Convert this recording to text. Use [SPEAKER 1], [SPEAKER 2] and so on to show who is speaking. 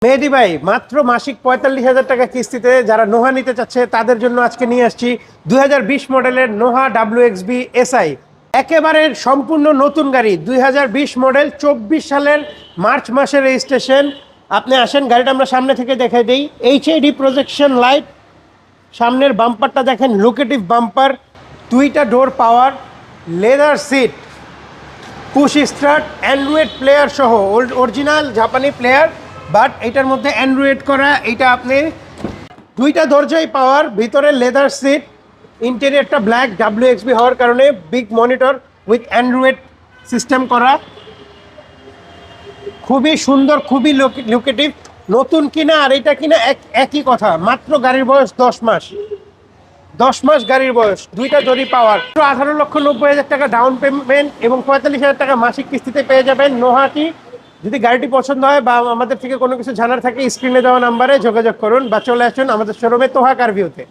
[SPEAKER 1] মেহেদি ভাই মাত্র মাসিক ৪৫,০০০ টাকা কিস্তিতে যারা নোহা নিতে চাচ্ছে তাদের জন্য আজকে নিয়ে আসছি ২০২০ মডেলের নোহা WXB SI। একেবারে সম্পূর্ণ নতুন গাড়ি, ২০২০ মডেল, ২৪ সালের মার্চ মাসের রেজিস্ট্রেশন। আপনি আসেন, গাড়িটা আমরা সামনে থেকে দেখাই দিই। HID প্রজেকশন লাইট, সামনের বাম্পারটা দেখেন, লোকেটিভ বাম্পার, 2টা door power, leather seat, push start, Android player সহ, অরিজিনাল জাপানি প্লেয়ার, বাট এটার মধ্যে অ্যান্ড্রয়েড করা। এটা আপনি 2টা দরজাই পাওয়ার, ভিতরে লেদার সিট, ইন্টেরিয়রটা ব্ল্যাক, WXB হওয়ার কারণে big monitor with Android system করা। খুবই সুন্দর, খুবই লোকেটিভ। নতুন কিনা আর এটা কিনা একই কথা। মাত্র গাড়ির বয়স 10 মাস গাড়ির বয়স, 2টা দড়ি পাওয়ার, 18,90,000 টাকা ডাউন পেমেন্ট এবং 45,000 টাকা মাসিক কিস্তিতে পেয়ে যাবেন নোহাটি। যদি গাড়িটি পছন্দ হয় বা আমাদের থেকে কোনো কিছু জানার থাকে, স্ক্রিনে দেওয়া নাম্বারে যোগাযোগ করুন বা চলে আসুন আমাদের শোরুমে তোহা কার ভিউতে।